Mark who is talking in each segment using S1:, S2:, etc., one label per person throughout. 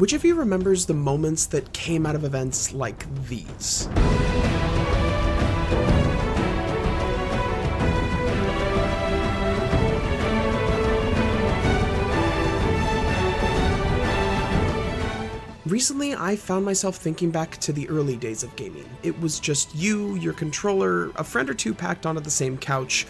S1: Which of you remembers the moments that came out of events like these? Recently, I found myself thinking back to the early days of gaming. It was just you, your controller, a friend or two packed onto the same couch,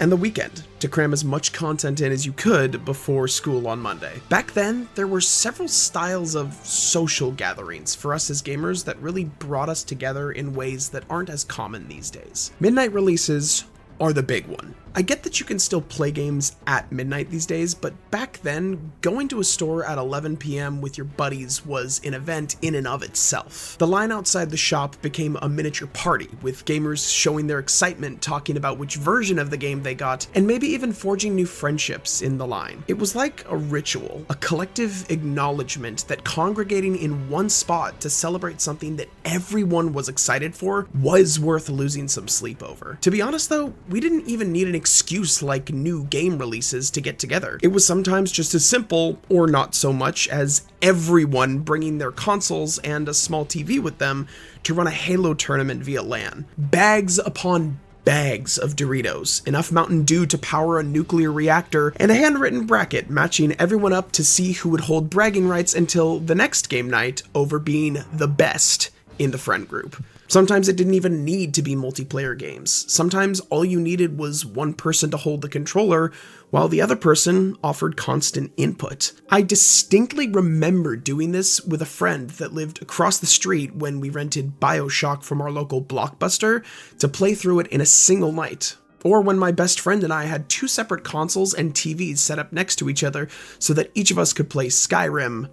S1: and the weekend to cram as much content in as you could before school on Monday. Back then, there were several styles of social gatherings for us as gamers that really brought us together in ways that aren't as common these days. Midnight releases are the big one. I get that you can still play games at midnight these days, but back then, going to a store at 11 p.m. with your buddies was an event in and of itself. The line outside the shop became a miniature party, with gamers showing their excitement, talking about which version of the game they got, and maybe even forging new friendships in the line. It was like a ritual, a collective acknowledgement that congregating in one spot to celebrate something that everyone was excited for was worth losing some sleep over. To be honest though, we didn't even need an excuse like new game releases to get together. It was sometimes just as simple, or not so much, as everyone bringing their consoles and a small TV with them to run a Halo tournament via LAN. Bags upon bags of Doritos, enough Mountain Dew to power a nuclear reactor, and a handwritten bracket matching everyone up to see who would hold bragging rights until the next game night over being the best in the friend group. Sometimes it didn't even need to be multiplayer games. Sometimes all you needed was one person to hold the controller while the other person offered constant input. I distinctly remember doing this with a friend that lived across the street when we rented BioShock from our local Blockbuster to play through it in a single night. Or when my best friend and I had two separate consoles and TVs set up next to each other so that each of us could play Skyrim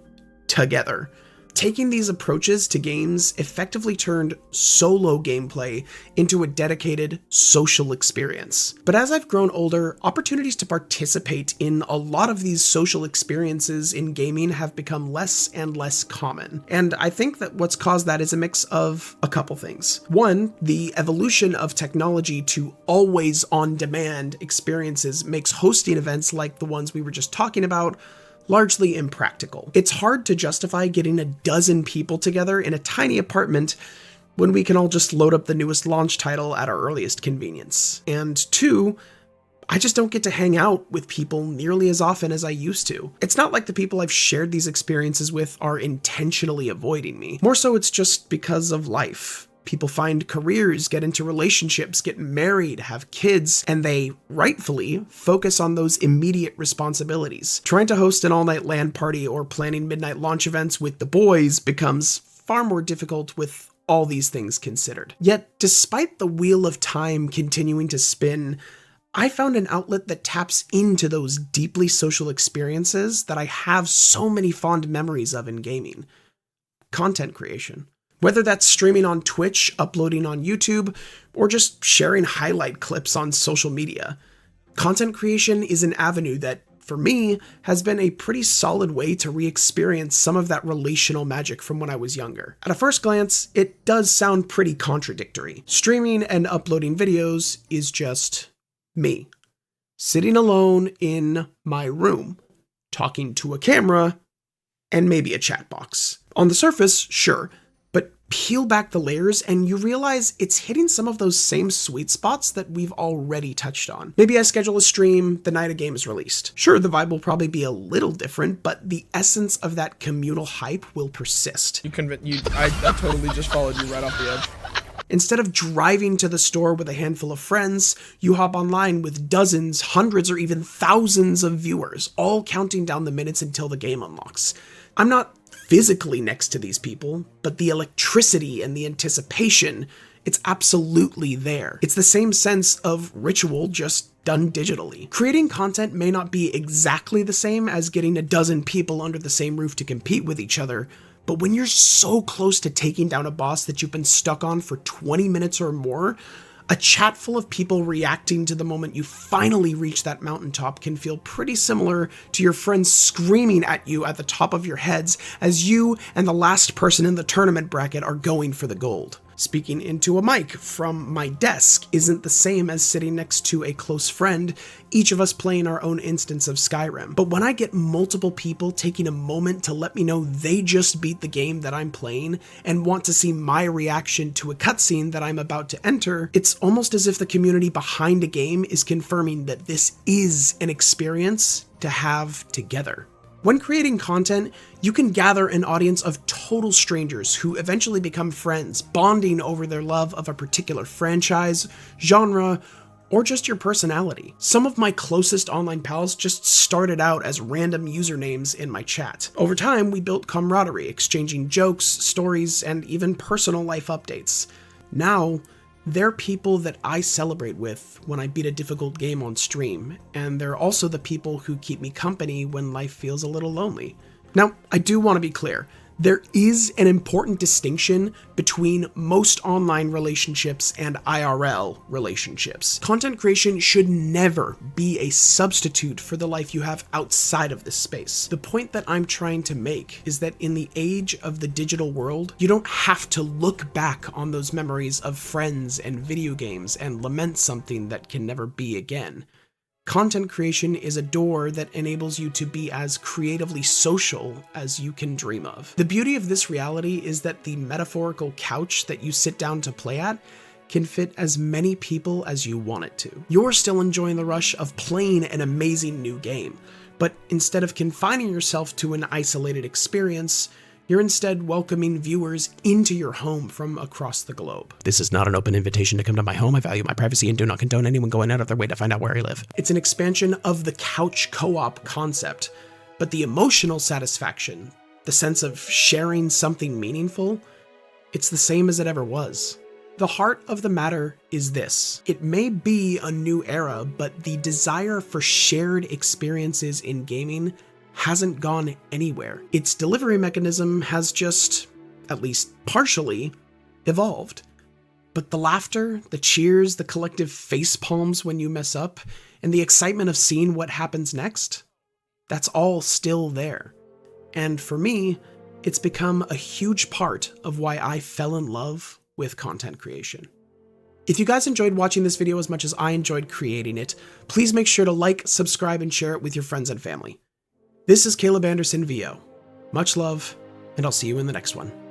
S1: together. Taking these approaches to games effectively turned solo gameplay into a dedicated social experience. But as I've grown older, opportunities to participate in a lot of these social experiences in gaming have become less and less common. And I think that what's caused that is a mix of a couple things. One, the evolution of technology to always on-demand experiences makes hosting events like the ones we were just talking about largely impractical. It's hard to justify getting a dozen people together in a tiny apartment when we can all just load up the newest launch title at our earliest convenience. And two, I just don't get to hang out with people nearly as often as I used to. It's not like the people I've shared these experiences with are intentionally avoiding me. More so, it's just because of life. People find careers, get into relationships, get married, have kids, and they, rightfully, focus on those immediate responsibilities. Trying to host an all-night LAN party or planning midnight launch events with the boys becomes far more difficult with all these things considered. Yet, despite the wheel of time continuing to spin, I found an outlet that taps into those deeply social experiences that I have so many fond memories of in gaming. Content creation. Whether that's streaming on Twitch, uploading on YouTube, or just sharing highlight clips on social media. Content creation is an avenue that, for me, has been a pretty solid way to re-experience some of that relational magic from when I was younger. At a first glance, it does sound pretty contradictory. Streaming and uploading videos is just me, sitting alone in my room, talking to a camera, and maybe a chat box. On the surface, sure, but peel back the layers and you realize it's hitting some of those same sweet spots that we've already touched on. Maybe I schedule a stream the night a game is released. Sure, the vibe will probably be a little different, but the essence of that communal hype will persist.
S2: I totally just followed you right off the edge.
S1: Instead of driving to the store with a handful of friends, you hop online with dozens, hundreds, or even thousands of viewers, all counting down the minutes until the game unlocks. I'm not physically next to these people, but the electricity and the anticipation, it's absolutely there. It's the same sense of ritual, just done digitally. Creating content may not be exactly the same as getting a dozen people under the same roof to compete with each other, but when you're so close to taking down a boss that you've been stuck on for 20 minutes or more, a chat full of people reacting to the moment you finally reach that mountaintop can feel pretty similar to your friends screaming at you at the top of your heads as you and the last person in the tournament bracket are going for the gold. Speaking into a mic from my desk isn't the same as sitting next to a close friend, each of us playing our own instance of Skyrim. But when I get multiple people taking a moment to let me know they just beat the game that I'm playing and want to see my reaction to a cutscene that I'm about to enter, it's almost as if the community behind a game is confirming that this is an experience to have together. When creating content, you can gather an audience of total strangers who eventually become friends, bonding over their love of a particular franchise, genre, or just your personality. Some of my closest online pals just started out as random usernames in my chat. Over time, we built camaraderie, exchanging jokes, stories, and even personal life updates. Now, they're people that I celebrate with when I beat a difficult game on stream, and they're also the people who keep me company when life feels a little lonely. Now, I do want to be clear. There is an important distinction between most online relationships and IRL relationships. Content creation should never be a substitute for the life you have outside of this space. The point that I'm trying to make is that in the age of the digital world, you don't have to look back on those memories of friends and video games and lament something that can never be again. Content creation is a door that enables you to be as creatively social as you can dream of. The beauty of this reality is that the metaphorical couch that you sit down to play at can fit as many people as you want it to. You're still enjoying the rush of playing an amazing new game, but instead of confining yourself to an isolated experience, you're instead welcoming viewers into your home from across the globe. This is not an open invitation to come to my home. I value my privacy and do not condone anyone going out of their way to find out where I live. It's an expansion of the couch co-op concept, but the emotional satisfaction, the sense of sharing something meaningful, it's the same as it ever was. The heart of the matter is this. It may be a new era, but the desire for shared experiences in gaming hasn't gone anywhere. Its delivery mechanism has just, at least partially, evolved. But the laughter, the cheers, the collective face palms when you mess up, and the excitement of seeing what happens next, that's all still there. And for me, it's become a huge part of why I fell in love with content creation. If you guys enjoyed watching this video as much as I enjoyed creating it, please make sure to like, subscribe, and share it with your friends and family. This is Caleb Anderson VO. Much love, and I'll see you in the next one.